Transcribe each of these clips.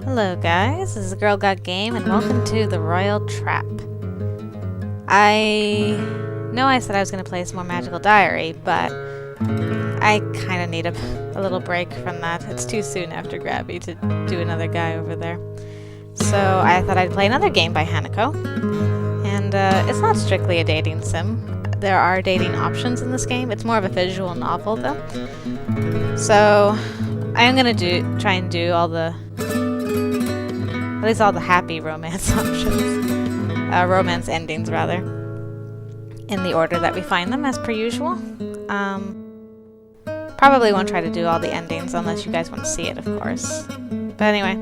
Hello guys, this is Girl Got Game and welcome to the Royal Trap. I know I said I was going to play some more Magical Diary, but I kind of need a little break from that. It's too soon after Grabby to do another guy over there. So I thought I'd play another game by Hanako. And it's not strictly a dating sim. There are dating options in this game. It's more of a visual novel though. So I am going to try and do all the happy romance options. Romance endings, rather. In the order that we find them, as per usual. Probably won't try to do all the endings unless you guys want to see it, of course. But anyway,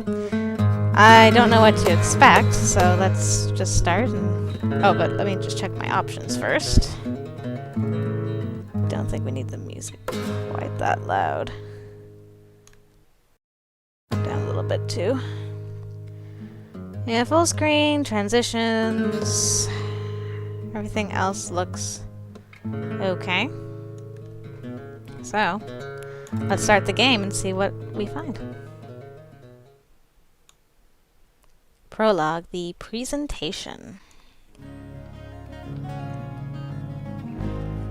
I don't know what to expect, so let's just start. Oh, but let me just check my options first. Don't think we need the music quite that loud. Down a little bit too. Yeah, full screen, transitions, everything else looks okay. So, let's start the game and see what we find. Prologue, the presentation.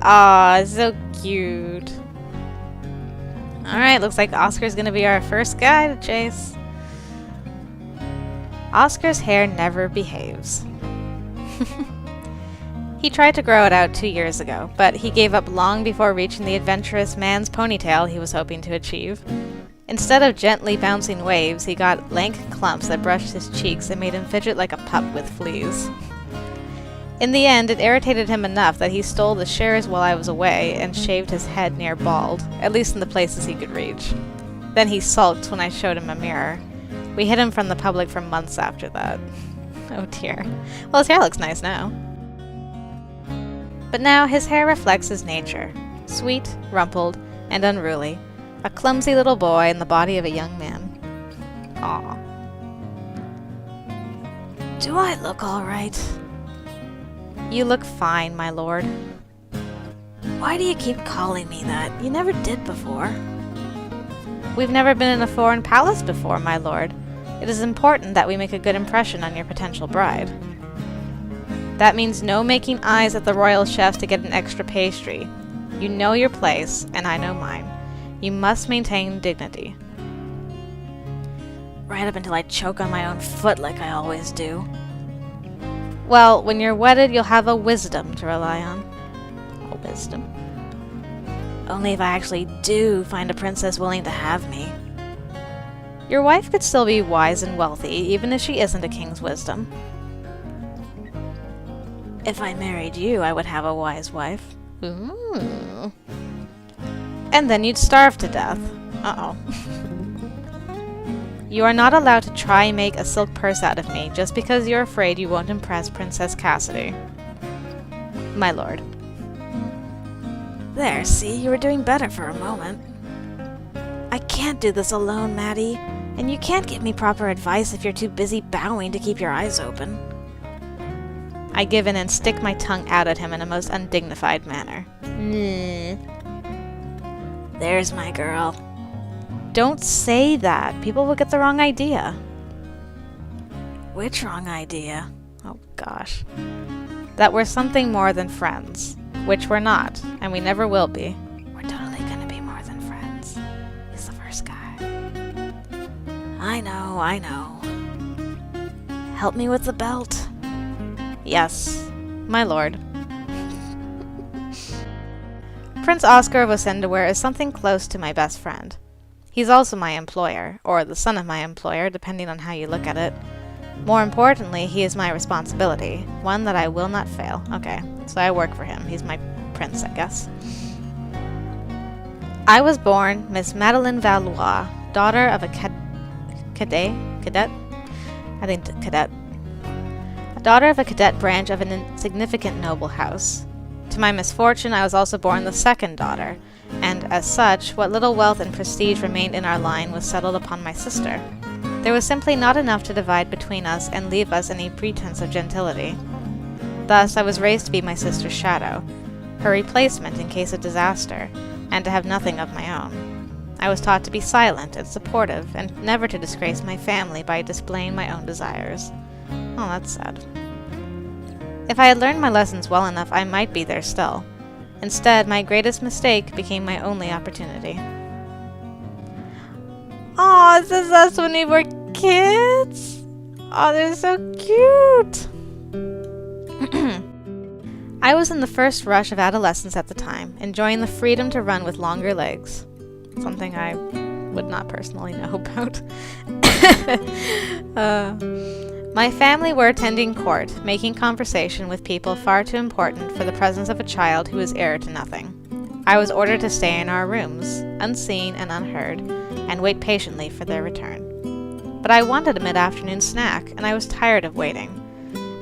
Aw, so cute. Alright, looks like Oscar's gonna be our first guy to chase. Oscar's hair never behaves. He tried to grow it out 2 years ago, but he gave up long before reaching the adventurous man's ponytail he was hoping to achieve. Instead of gently bouncing waves, he got lank clumps that brushed his cheeks and made him fidget like a pup with fleas. In the end, it irritated him enough that he stole the shares while I was away and shaved his head near bald, at least in the places he could reach. Then he sulked when I showed him a mirror. We hid him from the public for months after that. Oh dear. Well, his hair looks nice now. But now his hair reflects his nature. Sweet, rumpled, and unruly. A clumsy little boy in the body of a young man. Aw. Do I look all right? You look fine, my lord. Why do you keep calling me that? You never did before. We've never been in a foreign palace before, my lord. It is important that we make a good impression on your potential bride. That means no making eyes at the royal chefs to get an extra pastry. You know your place, and I know mine. You must maintain dignity. Right up until I choke on my own foot like I always do. Well, when you're wedded, you'll have a wisdom to rely on. A wisdom? Only if I actually do find a princess willing to have me. Your wife could still be wise and wealthy, even if she isn't a king's wisdom. If I married you, I would have a wise wife. Ooh. And then you'd starve to death. Uh-oh. You are not allowed to try and make a silk purse out of me, just because you're afraid you won't impress Princess Cassidy. My lord. There, see, you were doing better for a moment. I can't do this alone, Maddie, and you can't give me proper advice if you're too busy bowing to keep your eyes open. I give in and stick my tongue out at him in a most undignified manner. There's my girl. Don't say that. People will get the wrong idea. Which wrong idea? Oh gosh. That we're something more than friends. Which we're not, and we never will be. We're totally gonna be more than friends. He's the first guy. I know. Help me with the belt. Yes, my lord. Prince Oscar of Wasendaware is something close to my best friend. He's also my employer, or the son of my employer, depending on how you look at it. More importantly, he is my responsibility, one that I will not fail. Okay, so I work for him. He's my prince, I guess. I was born Miss Madeleine Valois, daughter of a cadet? I think cadet. A daughter of a cadet branch of an insignificant noble house. To my misfortune, I was also born the second daughter, and as such, what little wealth and prestige remained in our line was settled upon my sister. There was simply not enough to divide between us and leave us any pretense of gentility. Thus, I was raised to be my sister's shadow, her replacement in case of disaster, and to have nothing of my own. I was taught to be silent and supportive, and never to disgrace my family by displaying my own desires. Oh, that's sad. If I had learned my lessons well enough, I might be there still. Instead, my greatest mistake became my only opportunity. Aw, this is us when we were kids? Oh, they're so cute! I was in the first rush of adolescence at the time, enjoying the freedom to run with longer legs. Something I would not personally know about. My family were attending court, making conversation with people far too important for the presence of a child who was heir to nothing. I was ordered to stay in our rooms, unseen and unheard, and wait patiently for their return. But I wanted a mid-afternoon snack, and I was tired of waiting.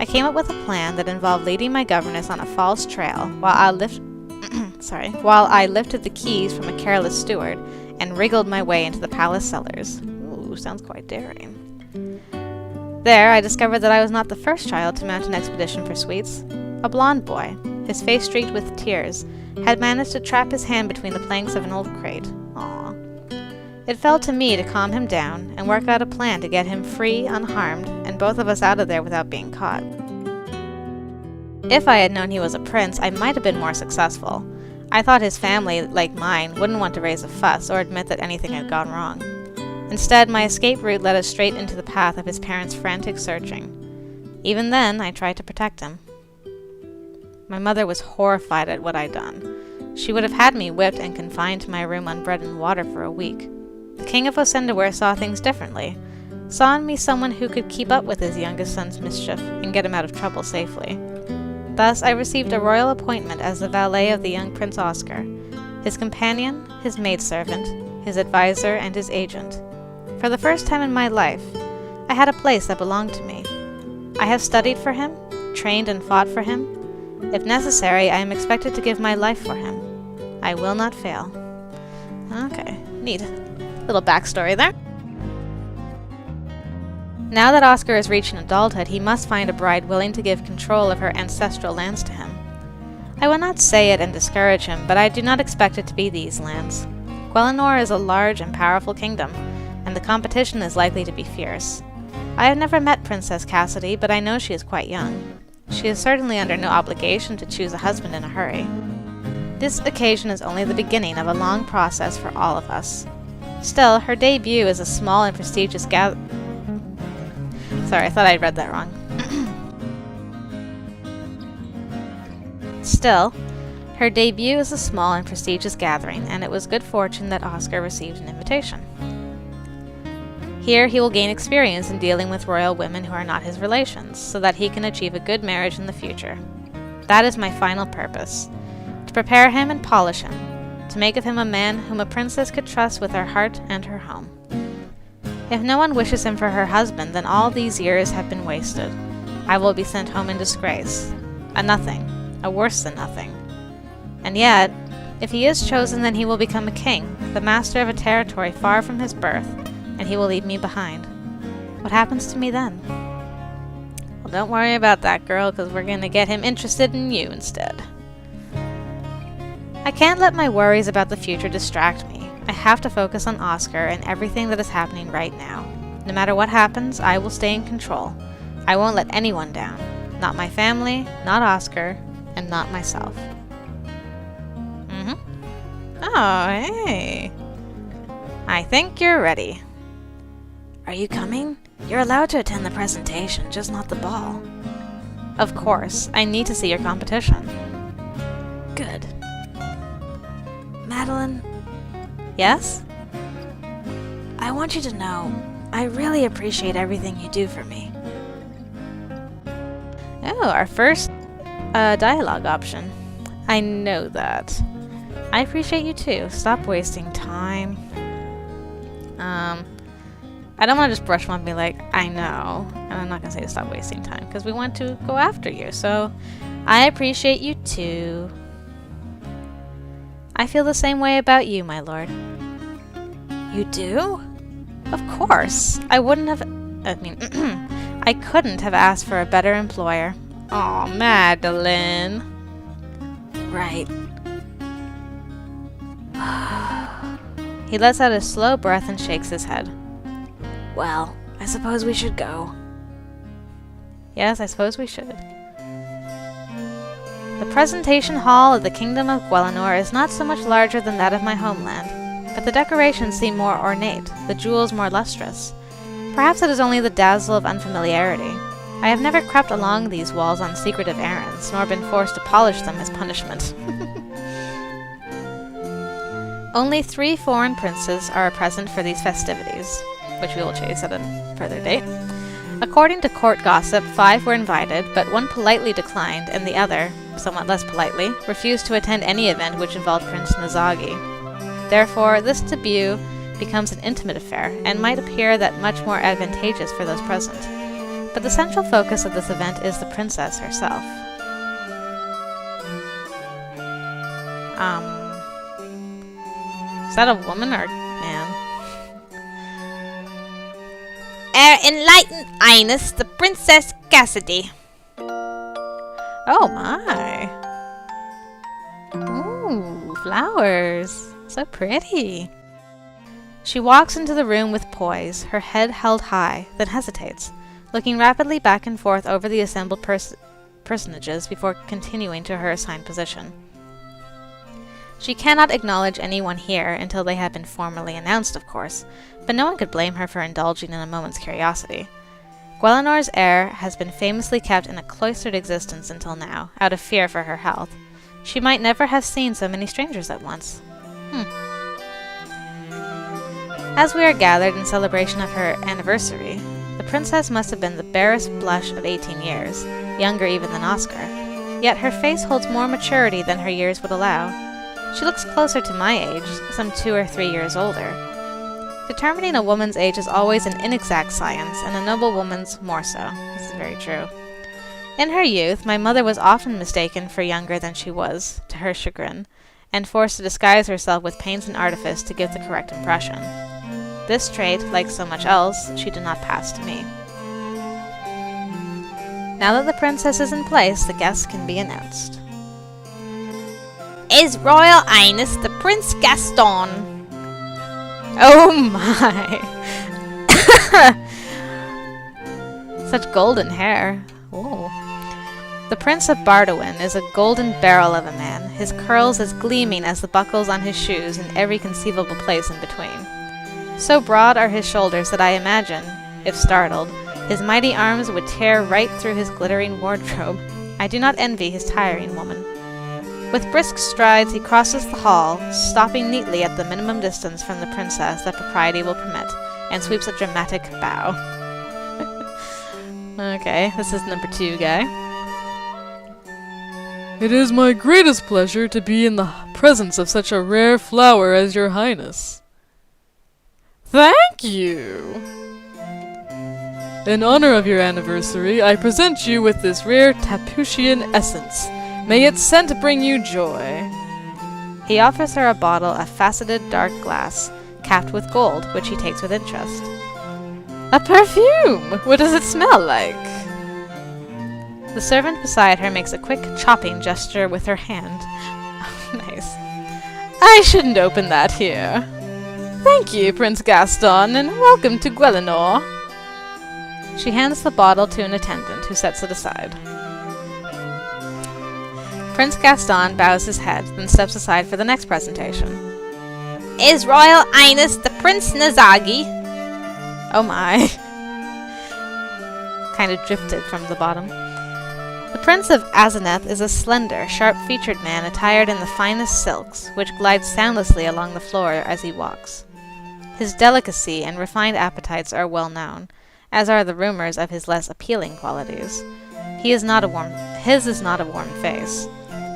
I came up with a plan that involved leading my governess on a false trail while I lifted the keys from a careless steward and wriggled my way into the palace cellars. Ooh, sounds quite daring. There, I discovered that I was not the first child to mount an expedition for sweets. A blond boy, his face streaked with tears, had managed to trap his hand between the planks of an old crate. Aww. It fell to me to calm him down and work out a plan to get him free, unharmed, and both of us out of there without being caught. If I had known he was a prince, I might have been more successful. I thought his family, like mine, wouldn't want to raise a fuss or admit that anything had gone wrong. Instead, my escape route led us straight into the path of his parents' frantic searching. Even then, I tried to protect him. My mother was horrified at what I'd done. She would have had me whipped and confined to my room on bread and water for a week. The King of Osendaware saw things differently, saw in me someone who could keep up with his youngest son's mischief and get him out of trouble safely. Thus, I received a royal appointment as the valet of the young Prince Oscar, his companion, his maidservant, his advisor, and his agent. For the first time in my life, I had a place that belonged to me. I have studied for him, trained and fought for him. If necessary, I am expected to give my life for him. I will not fail. Okay, neat. Little backstory there. Now that Oscar is reaching adulthood, he must find a bride willing to give control of her ancestral lands to him. I will not say it and discourage him, but I do not expect it to be these lands. Quellenor is a large and powerful kingdom, and the competition is likely to be fierce. I have never met Princess Cassidy, but I know she is quite young. She is certainly under no obligation to choose a husband in a hurry. This occasion is only the beginning of a long process for all of us. Still, her debut is a small and prestigious Sorry, I thought I'd read that wrong. Still, her debut is a small and prestigious gathering, and it was good fortune that Oscar received an invitation. Here he will gain experience in dealing with royal women who are not his relations, so that he can achieve a good marriage in the future. That is my final purpose, to prepare him and polish him, to make of him a man whom a princess could trust with her heart and her home. If no one wishes him for her husband, then all these years have been wasted. I will be sent home in disgrace, a nothing, a worse than nothing. And yet, if he is chosen, then he will become a king, the master of a territory far from his birth, and he will leave me behind. What happens to me then? Well, don't worry about that, girl, because we're going to get him interested in you instead. I can't let my worries about the future distract me. I have to focus on Oscar and everything that is happening right now. No matter what happens, I will stay in control. I won't let anyone down. Not my family, not Oscar, and not myself. Oh, hey. I think you're ready. Are you coming? You're allowed to attend the presentation, just not the ball. Of course. I need to see your competition. Good. Madeline? Yes? I want you to know, I really appreciate everything you do for me. Oh, our first dialogue option. I know that. I appreciate you too. Stop wasting time. I don't want to just brush them off and be like, I know. And I'm not going to say to stop wasting time, because we want to go after you. So, I appreciate you too. I feel the same way about you, my lord. You do? Of course. I couldn't have asked for a better employer. Aw, Madeline. Right. He lets out a slow breath and shakes his head. Well, I suppose we should go. Yes, I suppose we should. The presentation hall of the Kingdom of Gwelinor is not so much larger than that of my homeland, but the decorations seem more ornate, the jewels more lustrous. Perhaps it is only the dazzle of unfamiliarity. I have never crept along these walls on secretive errands, nor been forced to polish them as punishment. Only 3 foreign princes are present for these festivities, which we will chase at a further date. According to court gossip, 5 were invited, but one politely declined, and the other, somewhat less politely, refused to attend any event which involved Prince Nazagi. Therefore, this debut becomes an intimate affair, and might appear that much more advantageous for those present. But the central focus of this event is the princess herself. Is that a woman or man? Enlightened Highness, the Princess Cassidy. Oh my! Ooh, flowers! So pretty! She walks into the room with poise, her head held high, then hesitates, looking rapidly back and forth over the assembled personages before continuing to her assigned position. She cannot acknowledge anyone here until they have been formally announced, of course, but no one could blame her for indulging in a moment's curiosity. Gwelinor's heir has been famously kept in a cloistered existence until now, out of fear for her health. She might never have seen so many strangers at once. As we are gathered in celebration of her anniversary, the princess must have been the barest blush of 18 years, younger even than Oscar. Yet her face holds more maturity than her years would allow. She looks closer to my age, some 2 or 3 years older. Determining a woman's age is always an inexact science, and a noble woman's more so. This is very true. In her youth, my mother was often mistaken for younger than she was, to her chagrin, and forced to disguise herself with pains and artifice to give the correct impression. This trait, like so much else, she did not pass to me. Now that the princess is in place, the guests can be announced. His Royal Highness, the Prince Gaston. Oh my! Such golden hair. Ooh. The Prince of Bardowin is a golden barrel of a man, his curls as gleaming as the buckles on his shoes in every conceivable place in between. So broad are his shoulders that I imagine, if startled, his mighty arms would tear right through his glittering wardrobe. I do not envy his tiring woman. With brisk strides he crosses the hall, stopping neatly at the minimum distance from the princess that propriety will permit, and sweeps a dramatic bow. Okay, this is number 2 guy. It is my greatest pleasure to be in the presence of such a rare flower as your highness. Thank you! In honor of your anniversary, I present you with this rare Tapuchian essence. May its scent bring you joy. He offers her a bottle of faceted dark glass, capped with gold, which he takes with interest. A perfume! What does it smell like? The servant beside her makes a quick chopping gesture with her hand. Nice. I shouldn't open that here. Thank you, Prince Gaston, and welcome to Gwelinor. She hands the bottle to an attendant, who sets it aside. Prince Gaston bows his head, then steps aside for the next presentation. His Royal Highness, the Prince Nazagi. Oh my. Kind of drifted from the bottom. The Prince of Azeneth is a slender, sharp-featured man attired in the finest silks, which glide soundlessly along the floor as he walks. His delicacy and refined appetites are well known, as are the rumors of his less appealing qualities. His is not a warm face.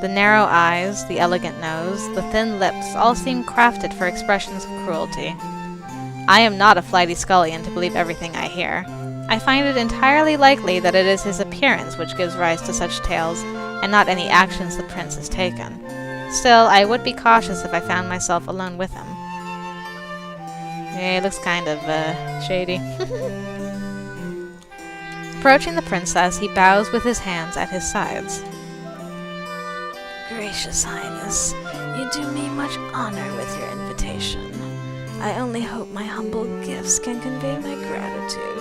The narrow eyes, the elegant nose, the thin lips all seem crafted for expressions of cruelty. I am not a flighty scullion to believe everything I hear. I find it entirely likely that it is his appearance which gives rise to such tales, and not any actions the prince has taken. Still, I would be cautious if I found myself alone with him. Yeah, he looks kind of, shady. Approaching the princess, he bows with his hands at his sides. Gracious Highness, you do me much honor with your invitation. I only hope my humble gifts can convey my gratitude.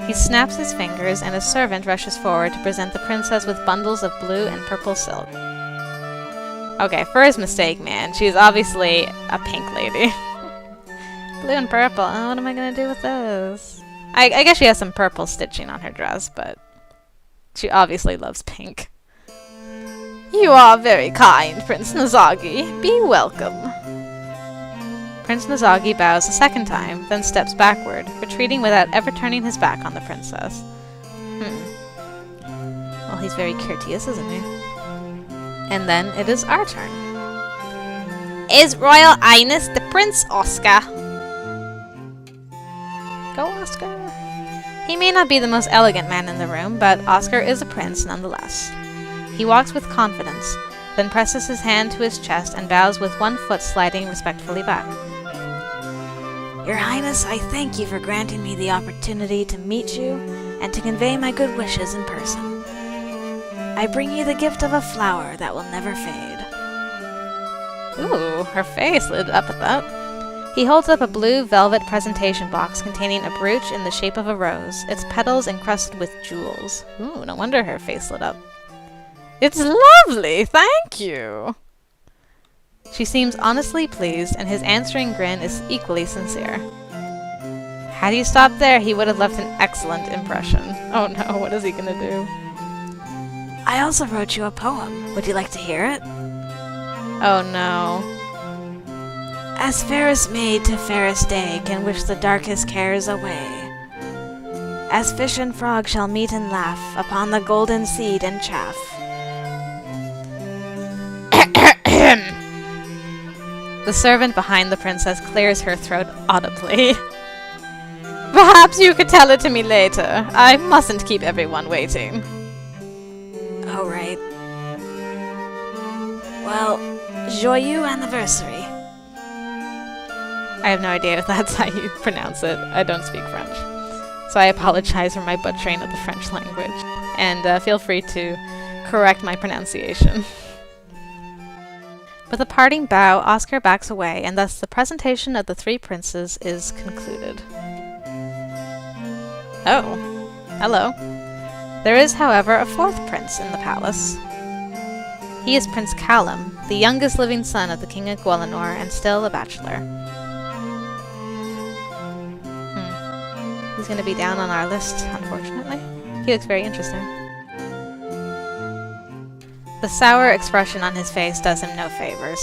He snaps his fingers, and a servant rushes forward to present the princess with bundles of blue and purple silk. Okay, first mistake, man. She's obviously a pink lady. Blue and purple. Oh, what am I gonna do with those? I guess she has some purple stitching on her dress, but she obviously loves pink. You are very kind, Prince Nazagi. Be welcome. Prince Nazagi bows a second time, then steps backward, retreating without ever turning his back on the princess. Well, he's very courteous, isn't he? And then it is our turn. His Royal Highness the Prince Oscar. Go, Oscar! He may not be the most elegant man in the room, but Oscar is a prince nonetheless. He walks with confidence, then presses his hand to his chest and bows with one foot sliding respectfully back. Your Highness, I thank you for granting me the opportunity to meet you and to convey my good wishes in person. I bring you the gift of a flower that will never fade. Ooh, her face lit up at that. He holds up a blue velvet presentation box containing a brooch in the shape of a rose, its petals encrusted with jewels. Ooh, no wonder her face lit up. It's lovely, thank you! She seems honestly pleased, and his answering grin is equally sincere. Had he stopped there, he would have left an excellent impression. Oh no, what is he gonna do? I also wrote you a poem. Would you like to hear it? Oh no. As fairest maid to fairest day can wish the darkest cares away. As fish and frog shall meet and laugh upon the golden seed and chaff. The servant behind the princess clears her throat audibly. Perhaps you could tell it to me later. I mustn't keep everyone waiting. Oh, right. Well, joyeux anniversary. I have no idea if that's how you pronounce it. I don't speak French. So I apologize for my butchering of the French language. And feel free to correct my pronunciation. With a parting bow, Oscar backs away, and thus the presentation of the three princes is concluded. Oh, hello. There is, however, a fourth prince in the palace. He is Prince Callum, the youngest living son of the King of Guelinor, and still a bachelor. He's going to be down on our list, unfortunately. He looks very interesting. The sour expression on his face does him no favors.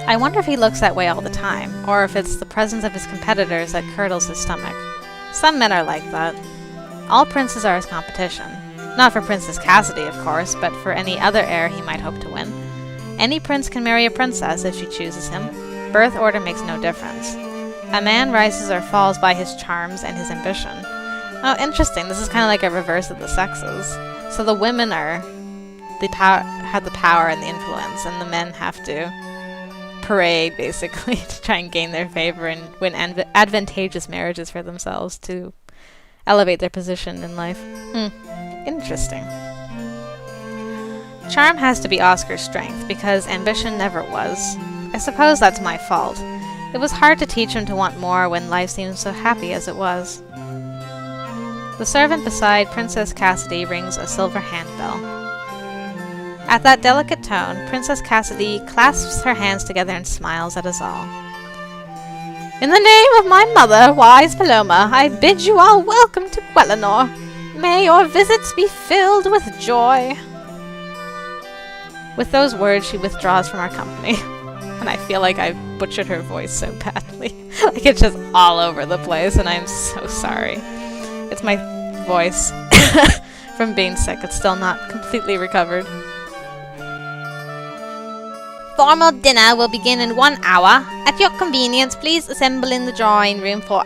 I wonder if he looks that way all the time, or if it's the presence of his competitors that curdles his stomach. Some men are like that. All princes are his competition. Not for Princess Cassidy, of course, but for any other heir he might hope to win. Any prince can marry a princess if she chooses him. Birth order makes no difference. A man rises or falls by his charms and his ambition. Oh, interesting. This is kind of like a reverse of the sexes. So the women have the power and the influence, and the men have to parade, basically, to try and gain their favor and win advantageous marriages for themselves to elevate their position in life. Interesting. Charm has to be Oscar's strength, because ambition never was. I suppose that's my fault. It was hard to teach him to want more when life seemed so happy as it was. The servant beside Princess Cassidy rings a silver handbell. At that delicate tone, Princess Cassidy clasps her hands together and smiles at us all. In the name of my mother, wise Paloma, I bid you all welcome to Guelinor. May your visits be filled with joy. With those words, she withdraws from our company. And I feel like I butchered her voice so badly. Like it's just all over the place, and I'm so sorry. It's my voice from being sick. It's still not completely recovered. Formal dinner will begin in 1 hour. At your convenience, please assemble in the drawing room for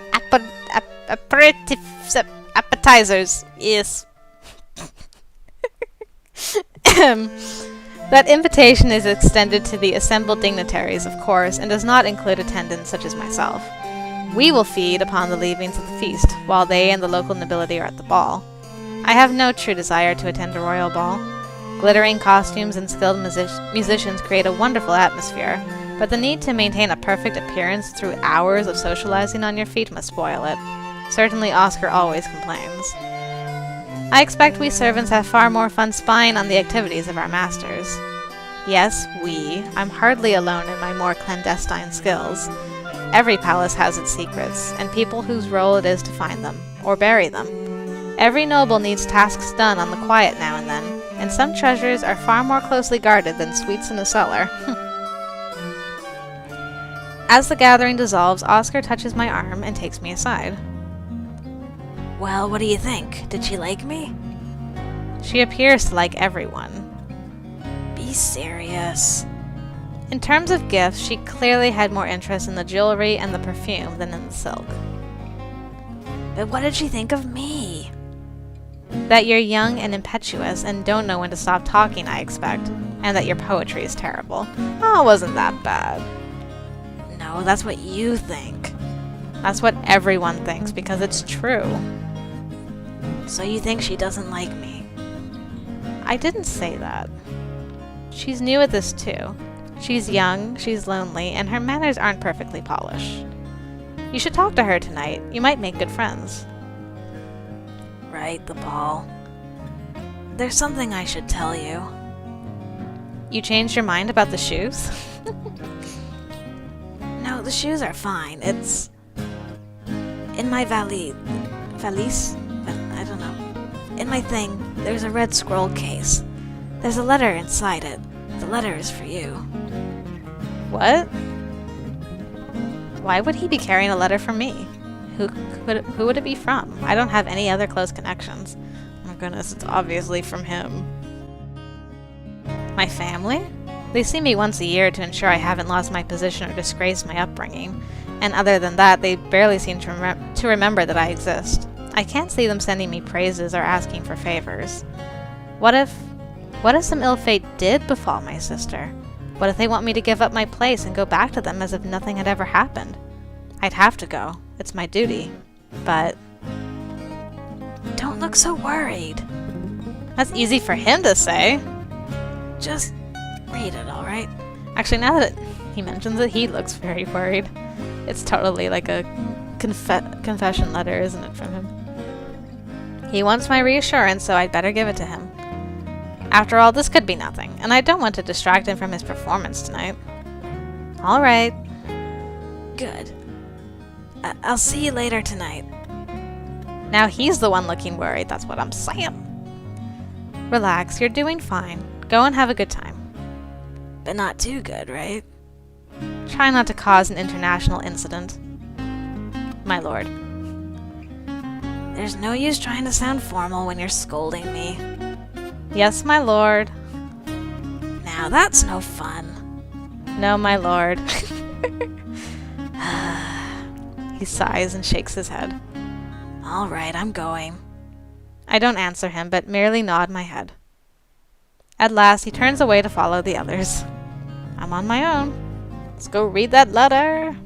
aperitifs, appetizers. Yes. That invitation is extended to the assembled dignitaries, of course, and does not include attendants such as myself. We will feed upon the leavings of the feast, while they and the local nobility are at the ball. I have no true desire to attend a royal ball. Glittering costumes and skilled musicians create a wonderful atmosphere, but the need to maintain a perfect appearance through hours of socializing on your feet must spoil it. Certainly Oscar always complains. I expect we servants have far more fun spying on the activities of our masters. Yes, we. I'm hardly alone in my more clandestine skills. Every palace has its secrets, and people whose role it is to find them, or bury them. Every noble needs tasks done on the quiet now and then, and some treasures are far more closely guarded than sweets in a cellar. As the gathering dissolves, Oscar touches my arm and takes me aside. Well, what do you think? Did she like me? She appears to like everyone. Be serious. In terms of gifts, she clearly had more interest in the jewelry and the perfume than in the silk. But what did she think of me? That you're young and impetuous and don't know when to stop talking, I expect, and that your poetry is terrible. Oh, it wasn't that bad. No, that's what you think. That's what everyone thinks, because it's true. So you think she doesn't like me? I didn't say that. She's new at this too. She's young, she's lonely, and her manners aren't perfectly polished. You should talk to her tonight. You might make good friends. Right, the ball. There's something I should tell you. You changed your mind about the shoes? No, the shoes are fine. It's in my valise? I don't know. In my thing, there's a red scroll case. There's a letter inside it. The letter is for you. What? Why would he be carrying a letter from me? Who would it be from? I don't have any other close connections. Oh my goodness, it's obviously from him. My family? They see me once a year to ensure I haven't lost my position or disgraced my upbringing. And other than that, they barely seem to remember that I exist. I can't see them sending me praises or asking for favors. What if some ill fate did befall my sister? What if they want me to give up my place and go back to them as if nothing had ever happened? I'd have to go. It's my duty. But don't look so worried. That's easy for him to say. Just read it, alright? Actually, now that he mentions it, he looks very worried. It's totally like a confession letter, isn't it, from him? He wants my reassurance, so I'd better give it to him. After all, this could be nothing, and I don't want to distract him from his performance tonight. All right. Good. I'll see you later tonight. Now he's the one looking worried, that's what I'm saying. Relax, you're doing fine. Go and have a good time. But not too good, right? Try not to cause an international incident. My lord. There's no use trying to sound formal when you're scolding me. Yes, my lord. Now that's no fun. No, my lord. He sighs and shakes his head. All right, I'm going. I don't answer him, but merely nod my head. At last, he turns away to follow the others. I'm on my own. Let's go read that letter.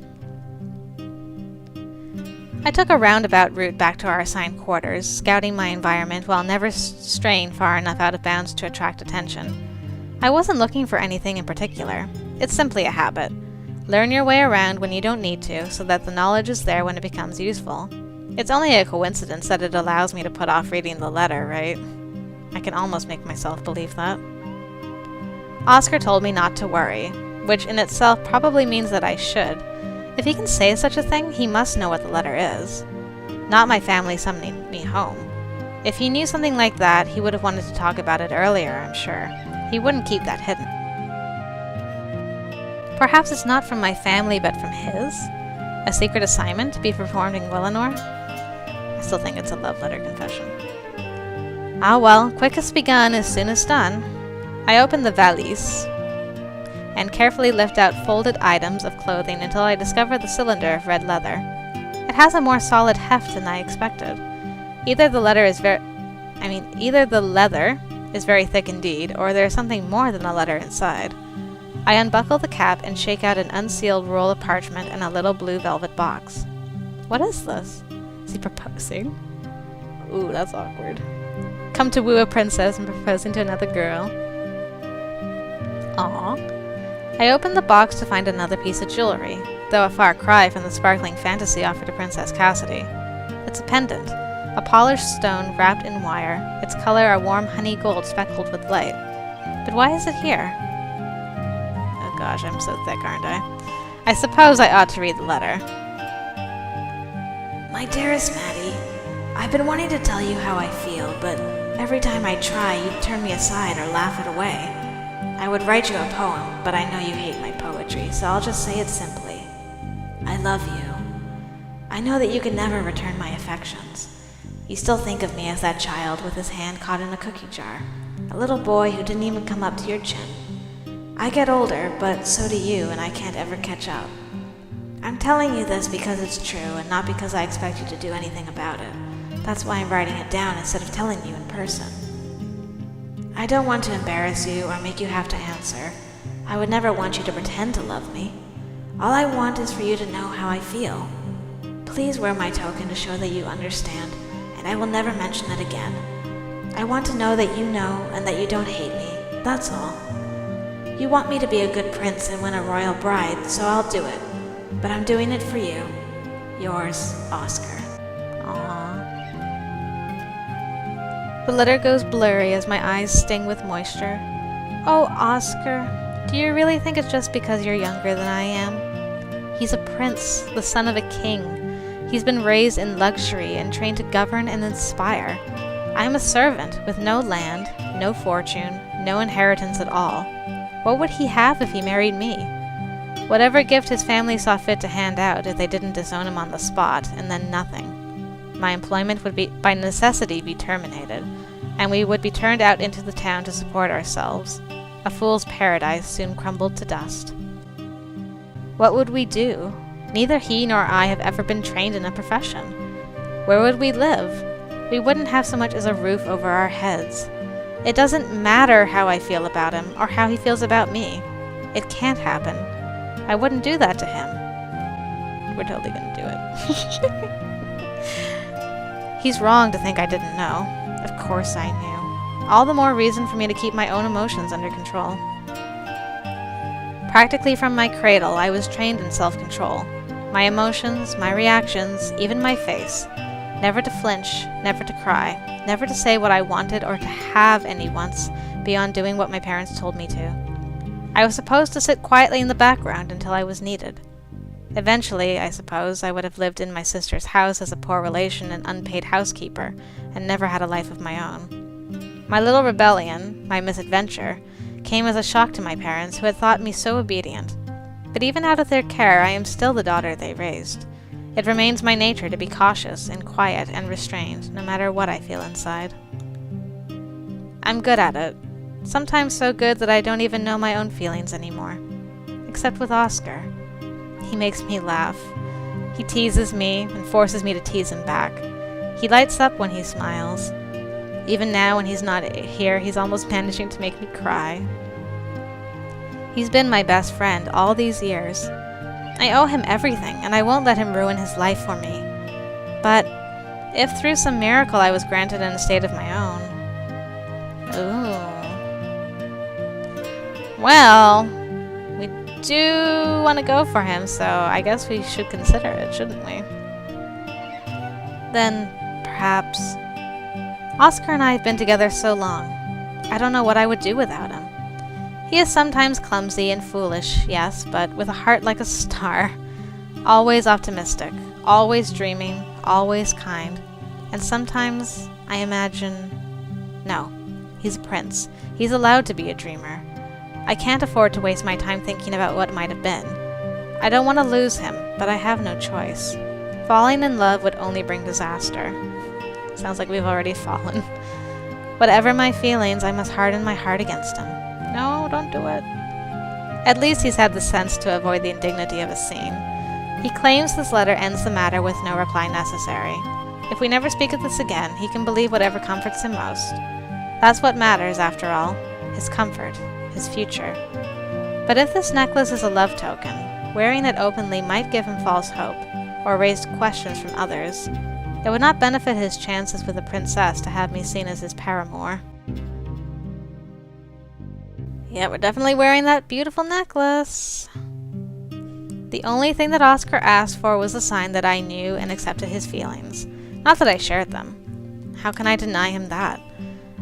I took a roundabout route back to our assigned quarters, scouting my environment while never straying far enough out of bounds to attract attention. I wasn't looking for anything in particular. It's simply a habit. Learn your way around when you don't need to, so that the knowledge is there when it becomes useful. It's only a coincidence that it allows me to put off reading the letter, right? I can almost make myself believe that. Oscar told me not to worry, which in itself probably means that I should. If he can say such a thing, he must know what the letter is. Not my family summoning me home. If he knew something like that, he would have wanted to talk about it earlier, I'm sure. He wouldn't keep that hidden. Perhaps it's not from my family, but from his? A secret assignment to be performed in Gwillinor? I still think it's a love letter confession. Ah well, quickest begun is soonest done. I open the valise and carefully lift out folded items of clothing until I discover the cylinder of red leather. It has a more solid heft than I expected. Either the leather is very thick indeed, or there is something more than a letter inside. I unbuckle the cap and shake out an unsealed roll of parchment and a little blue velvet box. What is this? Is he proposing? Ooh, that's awkward. Come to woo a princess and proposing to another girl. Aww. I opened the box to find another piece of jewelry, though a far cry from the sparkling fantasy offered to Princess Cassidy. It's a pendant, a polished stone wrapped in wire, its color a warm honey gold speckled with light. But why is it here? Oh gosh, I'm so thick, aren't I? I suppose I ought to read the letter. My dearest Maddie, I've been wanting to tell you how I feel, but every time I try, you turn me aside or laugh it away. I would write you a poem, but I know you hate my poetry, so I'll just say it simply. I love you. I know that you can never return my affections. You still think of me as that child with his hand caught in a cookie jar, a little boy who didn't even come up to your chin. I get older, but so do you, and I can't ever catch up. I'm telling you this because it's true, and not because I expect you to do anything about it. That's why I'm writing it down instead of telling you in person. I don't want to embarrass you or make you have to answer. I would never want you to pretend to love me. All I want is for you to know how I feel. Please wear my token to show that you understand, and I will never mention it again. I want to know that you know and that you don't hate me. That's all. You want me to be a good prince and win a royal bride, so I'll do it. But I'm doing it for you. Yours, Oscar. The letter goes blurry as my eyes sting with moisture. Oh, Oscar, do you really think it's just because you're younger than I am? He's a prince, the son of a king. He's been raised in luxury and trained to govern and inspire. I am a servant with no land, no fortune, no inheritance at all. What would he have if he married me? Whatever gift his family saw fit to hand out if they didn't disown him on the spot, and then nothing. My employment would by necessity be terminated, and we would be turned out into the town to support ourselves. A fool's paradise soon crumbled to dust. What would we do? Neither he nor I have ever been trained in a profession. Where would we live? We wouldn't have so much as a roof over our heads. It doesn't matter how I feel about him, or how he feels about me. It can't happen. I wouldn't do that to him. We're totally gonna do it. He's wrong to think I didn't know. Of course I knew. All the more reason for me to keep my own emotions under control. Practically from my cradle, I was trained in self-control. My emotions, my reactions, even my face. Never to flinch, never to cry, never to say what I wanted or to have any wants beyond doing what my parents told me to. I was supposed to sit quietly in the background until I was needed. Eventually, I suppose, I would have lived in my sister's house as a poor relation and unpaid housekeeper, and never had a life of my own. My little rebellion, my misadventure, came as a shock to my parents, who had thought me so obedient. But even out of their care, I am still the daughter they raised. It remains my nature to be cautious and quiet and restrained, no matter what I feel inside. I'm good at it. Sometimes so good that I don't even know my own feelings anymore. Except with Oscar. He makes me laugh. He teases me and forces me to tease him back. He lights up when he smiles. Even now when he's not here, he's almost managing to make me cry. He's been my best friend all these years. I owe him everything, and I won't let him ruin his life for me. But if through some miracle I was granted an estate of my own... Ooh. Well, we do want to go for him, so I guess we should consider it, shouldn't we? Then, perhaps... Oscar and I have been together so long. I don't know what I would do without him. He is sometimes clumsy and foolish, yes, but with a heart like a star. Always optimistic, always dreaming, always kind. And sometimes I imagine... No, he's a prince. He's allowed to be a dreamer. I can't afford to waste my time thinking about what might have been. I don't want to lose him, but I have no choice. Falling in love would only bring disaster. Sounds like we've already fallen. Whatever my feelings, I must harden my heart against him. No, don't do it. At least he's had the sense to avoid the indignity of a scene. He claims this letter ends the matter with no reply necessary. If we never speak of this again, he can believe whatever comforts him most. That's what matters, after all. His comfort. His future. But if this necklace is a love token, wearing it openly might give him false hope, or raise questions from others. It would not benefit his chances with the princess to have me seen as his paramour. Yeah, we're definitely wearing that beautiful necklace. The only thing that Oscar asked for was a sign that I knew and accepted his feelings. Not that I shared them. How can I deny him that?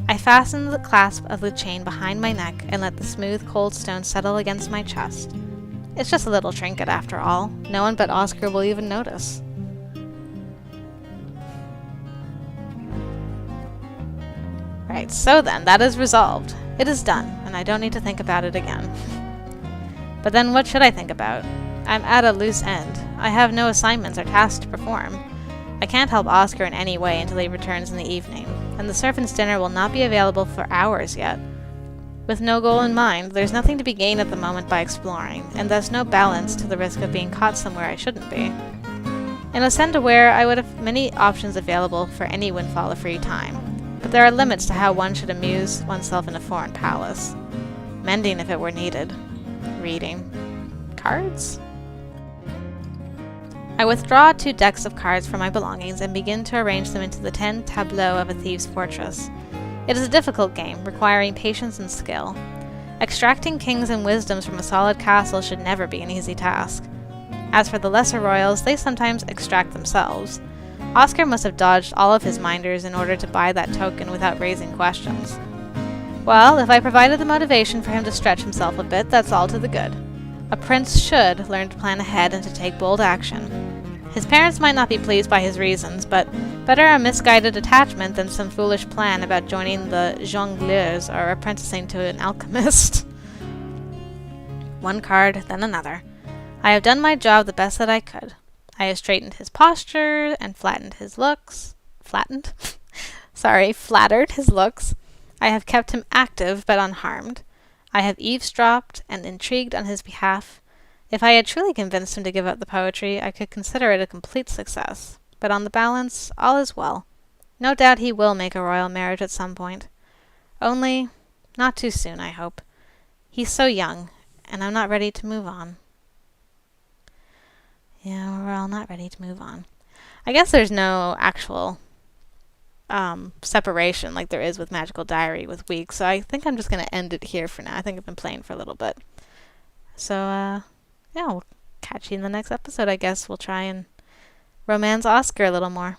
I fastened the clasp of the chain behind my neck and let the smooth, cold stone settle against my chest. It's just a little trinket after all. No one but Oscar will even notice. Right, so then, that is resolved. It is done, and I don't need to think about it again. But then what should I think about? I'm at a loose end. I have no assignments or tasks to perform. I can't help Oscar in any way until he returns in the evening, and the servants' dinner will not be available for hours yet. With no goal in mind, there's nothing to be gained at the moment by exploring, and thus no balance to the risk of being caught somewhere I shouldn't be. In Ascend-Aware, I would have many options available for any windfall of free time, but there are limits to how one should amuse oneself in a foreign palace. Mending if it were needed. Reading. Cards? I withdraw 2 decks of cards from my belongings and begin to arrange them into the 10 tableaux of a thief's fortress. It is a difficult game, requiring patience and skill. Extracting kings and wisdoms from a solid castle should never be an easy task. As for the lesser royals, they sometimes extract themselves. Oscar must have dodged all of his minders in order to buy that token without raising questions. Well, if I provided the motivation for him to stretch himself a bit, that's all to the good. A prince should learn to plan ahead and to take bold action. His parents might not be pleased by his reasons, but better a misguided attachment than some foolish plan about joining the jongleurs or apprenticing to an alchemist. One card, then another. I have done my job the best that I could. I have straightened his posture and flattered his looks. Flattered his looks. I have kept him active but unharmed. I have eavesdropped and intrigued on his behalf. If I had truly convinced him to give up the poetry, I could consider it a complete success. But on the balance, all is well. No doubt he will make a royal marriage at some point. Only, not too soon, I hope. He's so young, and I'm not ready to move on. Yeah, we're all not ready to move on. I guess there's no actual separation like there is with Magical Diary with weeks, so I think I'm just going to end it here for now. I think I've been playing for a little bit. So, yeah, we'll catch you in the next episode, I guess. We'll try and romance Oscar a little more.